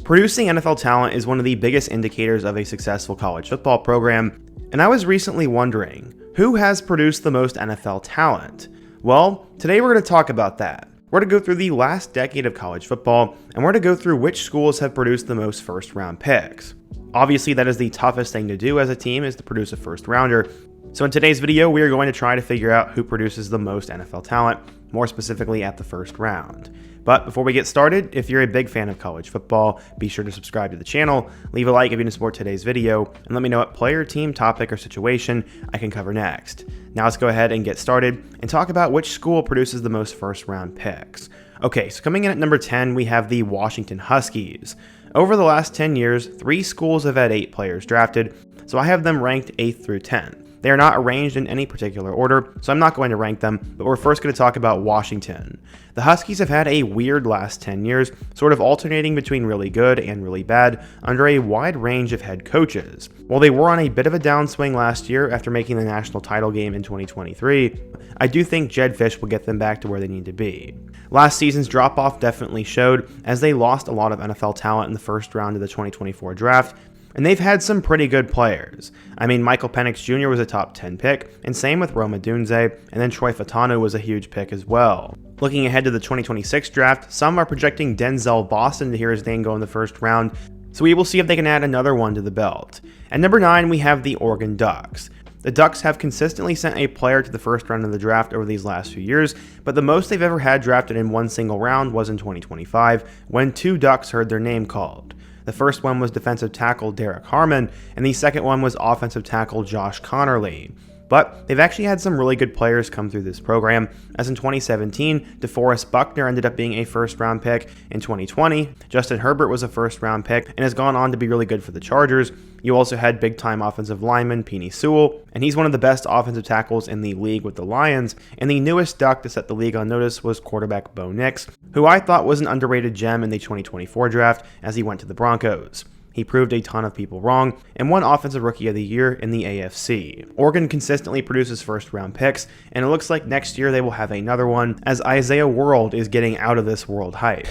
Producing NFL talent is one of the biggest indicators of a successful college football program, and I was recently wondering, who has produced the most NFL talent? Well, today we're going to talk about that. We're going to go through the last decade of college football, and we're going to go through which schools have produced the most first-round picks. Obviously, that is the toughest thing to do as a team, is to produce a first-rounder. So in today's video, we are going to try to figure out who produces the most NFL talent, more specifically at the first round. But before we get started, if you're a big fan of college football, be sure to subscribe to the channel, leave a like if you want to support today's video, and let me know what player, team, topic, or situation I can cover next. Now let's go ahead and get started and talk about which school produces the most first-round picks. Okay, so coming in at number 10, we have the Washington Huskies. Over the last 10 years, 3 schools have had 8 players drafted, so I have them ranked 8th through 10th. They are not arranged in any particular order, so I'm not going to rank them, but we're first going to talk about Washington. The Huskies have had a weird last 10 years, sort of alternating between really good and really bad, under a wide range of head coaches. While they were on a bit of a downswing last year after making the national title game in 2023, I do think Jedd Fisch will get them back to where they need to be. Last season's drop-off definitely showed, as they lost a lot of NFL talent in the first round of the 2024 draft, and they've had some pretty good players. I mean, Michael Penix Jr. was a top 10 pick, and same with Rome Odunze, and then Troy Fautanu was a huge pick as well. Looking ahead to the 2026 draft, some are projecting Denzel Boston to hear his name go in the first round, so we will see if they can add another one to the belt. At number 9, we have the Oregon Ducks. The Ducks have consistently sent a player to the first round of the draft over these last few years, but the most they've ever had drafted in one single round was in 2025, when 2 Ducks heard their name called. The first one was defensive tackle Derek Harmon, and the second one was offensive tackle Josh Connerly. But they've actually had some really good players come through this program, as in 2017, DeForest Buckner ended up being a first-round pick. In 2020, Justin Herbert was a first-round pick and has gone on to be really good for the Chargers. You also had big-time offensive lineman Penei Sewell, and he's one of the best offensive tackles in the league with the Lions. And the newest Duck to set the league on notice was quarterback Bo Nix, who I thought was an underrated gem in the 2024 draft as he went to the Broncos. He proved a ton of people wrong and won Offensive Rookie of the Year in the AFC. Oregon consistently produces first-round picks, and it looks like next year they will have another one, as Isaiah World is getting out of this world hype.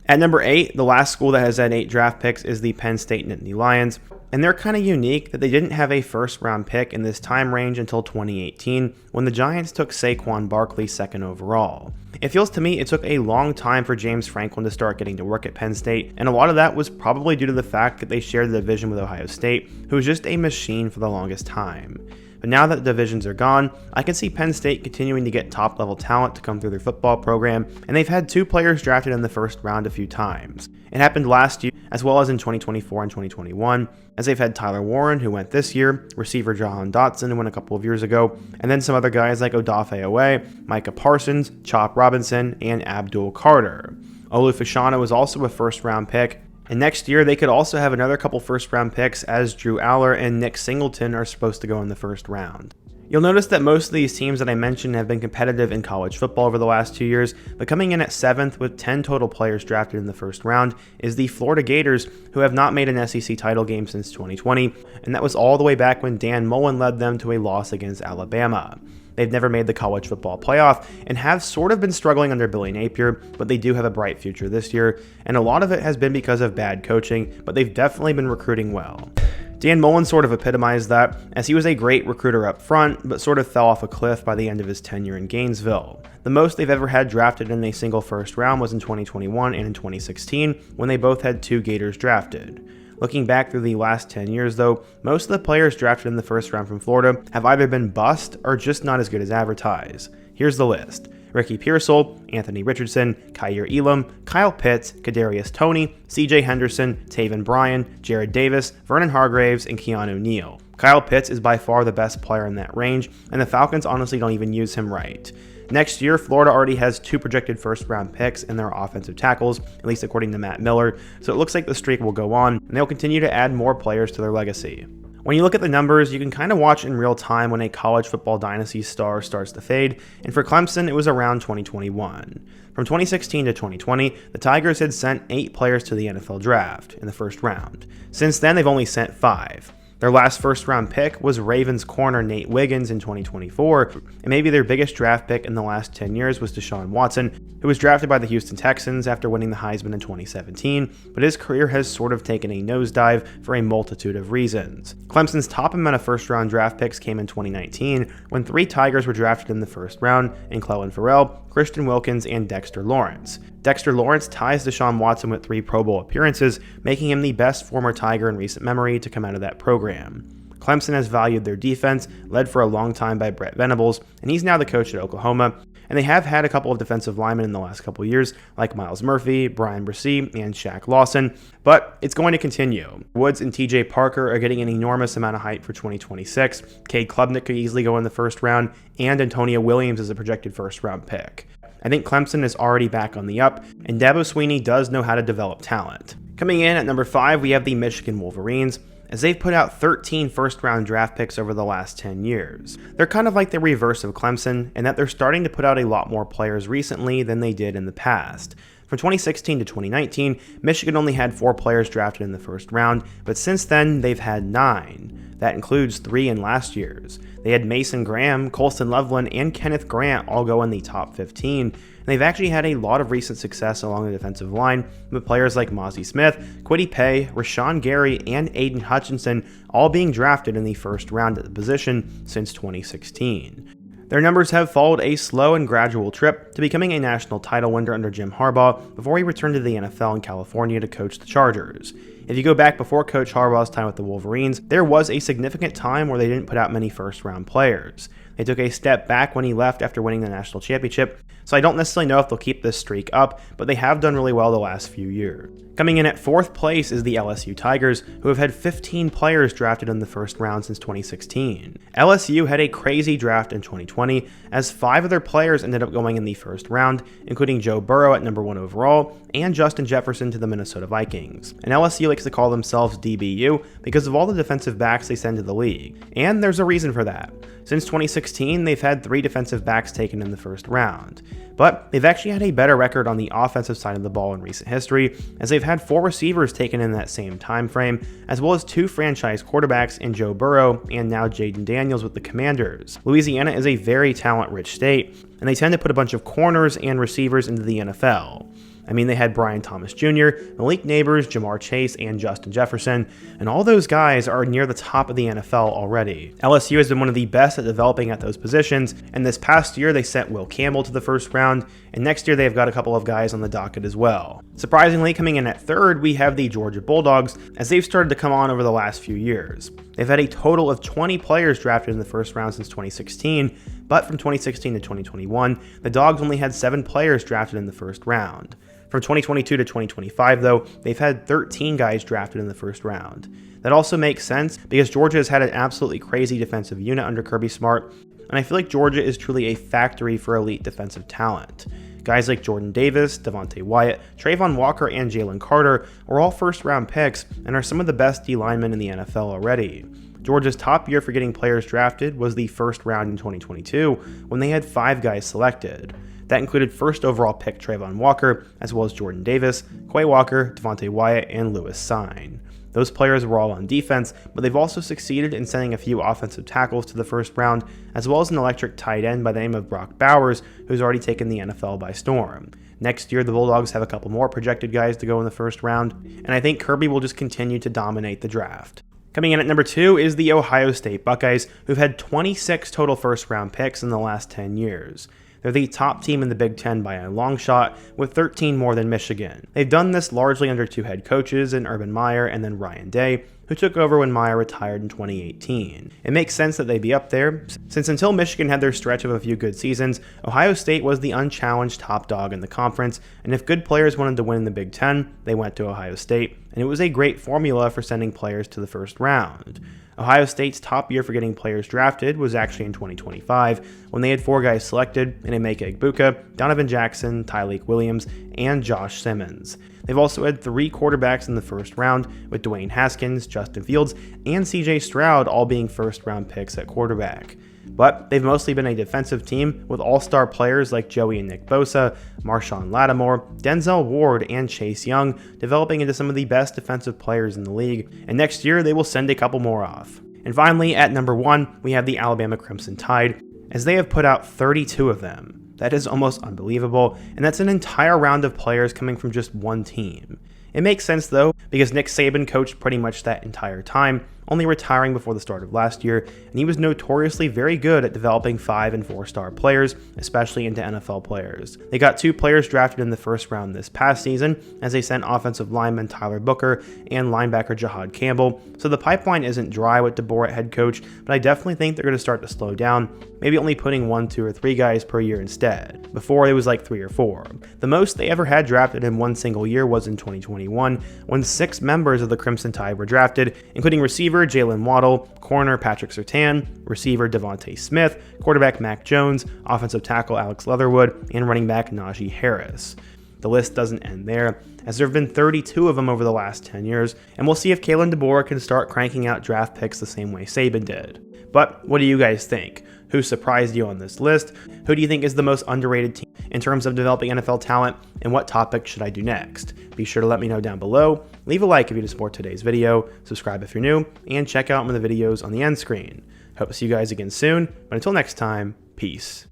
At number 8, the last school that has had 8 draft picks is the Penn State Nittany Lions, and they're kind of unique that they didn't have a first-round pick in this time range until 2018, when the Giants took Saquon Barkley 2nd overall. It feels to me it took a long time for James Franklin to start getting to work at Penn State, and a lot of that was probably due to the fact that they shared the division with Ohio State, who was just a machine for the longest time. But now that the divisions are gone, I can see Penn State continuing to get top-level talent to come through their football program, and they've had 2 players drafted in the first round a few times. It happened last year, as well as in 2024 and 2021, as they've had Tyler Warren, who went this year, receiver Jahan Dotson, who went a couple of years ago, and then some other guys like Odafe Owe, Micah Parsons, Chop Robinson, and Abdul Carter. Olu Fashanu was also a first-round pick, and next year, they could also have another couple first-round picks, as Drew Aller and Nick Singleton are supposed to go in the first round. You'll notice that most of these teams that I mentioned have been competitive in college football over the last 2 years, but coming in at 7th with 10 total players drafted in the first round is the Florida Gators, who have not made an SEC title game since 2020, and that was all the way back when Dan Mullen led them to a loss against Alabama. They've never made the college football playoff and have sort of been struggling under Billy Napier, but they do have a bright future this year, and a lot of it has been because of bad coaching, but they've definitely been recruiting well. Dan Mullen sort of epitomized that, as he was a great recruiter up front, but sort of fell off a cliff by the end of his tenure in Gainesville. The most they've ever had drafted in a single first round was in 2021 and in 2016, when they both had 2 Gators drafted. Looking back through the last 10 years though, most of the players drafted in the first round from Florida have either been bust or just not as good as advertised. Here's the list: Ricky Pearsall, Anthony Richardson, Kaiir Elam, Kyle Pitts, Kadarius Toney, CJ Henderson, Taven Bryan, Jared Davis, Vernon Hargraves, and Keanu Neal. Kyle Pitts is by far the best player in that range, and the Falcons honestly don't even use him right. Next year, Florida already has 2 projected first-round picks in their offensive tackles, at least according to Matt Miller, so it looks like the streak will go on, and they'll continue to add more players to their legacy. When you look at the numbers, you can kind of watch in real time when a college football dynasty star starts to fade, and for Clemson, it was around 2021. From 2016 to 2020, the Tigers had sent 8 players to the NFL draft in the first round. Since then, they've only sent 5. Their last first-round pick was Ravens corner Nate Wiggins in 2024, and maybe their biggest draft pick in the last 10 years was Deshaun Watson, who was drafted by the Houston Texans after winning the Heisman in 2017, but his career has sort of taken a nosedive for a multitude of reasons. Clemson's top amount of first-round draft picks came in 2019, when 3 Tigers were drafted in the first round, in Clelin Ferrell, Christian Wilkins, and Dexter Lawrence. Dexter Lawrence ties Deshaun Watson with 3 Pro Bowl appearances, making him the best former Tiger in recent memory to come out of that program. Clemson has valued their defense, led for a long time by Brett Venables, and he's now the coach at Oklahoma, and they have had a couple of defensive linemen in the last couple years, like Miles Murphy, Brian Bresee, and Shaq Lawson, but it's going to continue. Woods and TJ Parker are getting an enormous amount of hype for 2026, Cade Klubnik could easily go in the first round, and Antonio Williams is a projected first-round pick. I think Clemson is already back on the up, and Dabo Swinney does know how to develop talent. Coming in at number 5, we have the Michigan Wolverines, as they've put out 13 first-round draft picks over the last 10 years. They're kind of like the reverse of Clemson, in that they're starting to put out a lot more players recently than they did in the past. From 2016 to 2019, Michigan only had 4 players drafted in the first round, but since then, they've had 9. That includes 3 in last year's. They had Mason Graham, Colston Loveland, and Kenneth Grant all go in the top 15, and they've actually had a lot of recent success along the defensive line, with players like Mozzie Smith, Kwity Paye, Rashawn Gary, and Aiden Hutchinson all being drafted in the first round at the position since 2016. Their numbers have followed a slow and gradual trip to becoming a national title winner under Jim Harbaugh before he returned to the NFL in California to coach the Chargers. If you go back before Coach Harbaugh's time with the Wolverines, there was a significant time where they didn't put out many first-round players. They took a step back when he left after winning the national championship, so I don't necessarily know if they'll keep this streak up, but they have done really well the last few years. Coming in at 4th place is the LSU Tigers, who have had 15 players drafted in the first round since 2016. LSU had a crazy draft in 2020, as 5 of their players ended up going in the first round, including Joe Burrow at number 1 overall, and Justin Jefferson to the Minnesota Vikings. And LSU likes to call themselves DBU because of all the defensive backs they send to the league, and there's a reason for that. Since 2016, they've had 3 defensive backs taken in the first round. But they've actually had a better record on the offensive side of the ball in recent history, as they've had 4 receivers taken in that same time frame, as well as 2 franchise quarterbacks in Joe Burrow and now Jaden Daniels with the Commanders. Louisiana is a very talent-rich state, and they tend to put a bunch of corners and receivers into the NFL. I mean, they had Brian Thomas Jr., Malik Neighbors, Jamar Chase, and Justin Jefferson, and all those guys are near the top of the NFL already. LSU has been one of the best at developing at those positions, and this past year they sent Will Campbell to the first round, and next year they've got a couple of guys on the docket as well. Surprisingly, coming in at 3rd, we have the Georgia Bulldogs, as they've started to come on over the last few years. They've had a total of 20 players drafted in the first round since 2016, but from 2016 to 2021, the Dogs only had 7 players drafted in the first round. From 2022 to 2025, though, they've had 13 guys drafted in the first round. That also makes sense because Georgia has had an absolutely crazy defensive unit under Kirby Smart, and I feel like Georgia is truly a factory for elite defensive talent. Guys like Jordan Davis, Devontae Wyatt, Trayvon Walker, and Jalen Carter are all first-round picks and are some of the best D linemen in the NFL already. Georgia's top year for getting players drafted was the first round in 2022, when they had 5 guys selected. That included first overall pick Trayvon Walker, as well as Jordan Davis, Quay Walker, Devontae Wyatt, and Lewis Sine. Those players were all on defense, but they've also succeeded in sending a few offensive tackles to the first round, as well as an electric tight end by the name of Brock Bowers, who's already taken the NFL by storm. Next year, the Bulldogs have a couple more projected guys to go in the first round, and I think Kirby will just continue to dominate the draft. Coming in at number 2 is the Ohio State Buckeyes, who've had 26 total first-round picks in the last 10 years. They're the top team in the Big Ten by a long shot, with 13 more than Michigan. They've done this largely under 2 head coaches in Urban Meyer and then Ryan Day, who took over when Meyer retired in 2018. It makes sense that they be up there, since until Michigan had their stretch of a few good seasons, Ohio State was the unchallenged top dog in the conference, and if good players wanted to win in the Big Ten, they went to Ohio State, and it was a great formula for sending players to the first round. Ohio State's top year for getting players drafted was actually in 2025, when they had 4 guys selected in Emeka Egbuka, Donovan Jackson, Tyleik Williams, and Josh Simmons. They've also had 3 quarterbacks in the first round, with Dwayne Haskins, Justin Fields, and CJ Stroud all being first-round picks at quarterback. But they've mostly been a defensive team with all-star players like Joey and Nick Bosa, Marshawn Lattimore, Denzel Ward, and Chase Young, developing into some of the best defensive players in the league, and next year they will send a couple more off. And finally, at number 1, we have the Alabama Crimson Tide, as they have put out 32 of them. That is almost unbelievable, and that's an entire round of players coming from just one team. It makes sense though, because Nick Saban coached pretty much that entire time, only retiring before the start of last year, and he was notoriously very good at developing 5- and 4-star players, especially into NFL players. They got 2 players drafted in the first round this past season, as they sent offensive lineman Tyler Booker and linebacker Jahad Campbell, so the pipeline isn't dry with DeBoer at head coach, but I definitely think they're going to start to slow down, maybe only putting 1, 2, or 3 guys per year instead. Before it was like 3 or 4. The most they ever had drafted in one single year was in 2021, when 6 members of the Crimson Tide were drafted, including receiver Jalen Waddle, corner Patrick Surtain, receiver Devontae Smith, quarterback Mac Jones, offensive tackle Alex Leatherwood, and running back Najee Harris. The list doesn't end there, as there have been 32 of them over the last 10 years, and we'll see if Kalen DeBoer can start cranking out draft picks the same way Saban did. But what do you guys think? Who surprised you on this list? Who do you think is the most underrated team in terms of developing NFL talent? And what topic should I do next? Be sure to let me know down below. Leave a like if you support today's video, subscribe if you're new, and check out one of the videos on the end screen. Hope to see you guys again soon, but until next time, peace.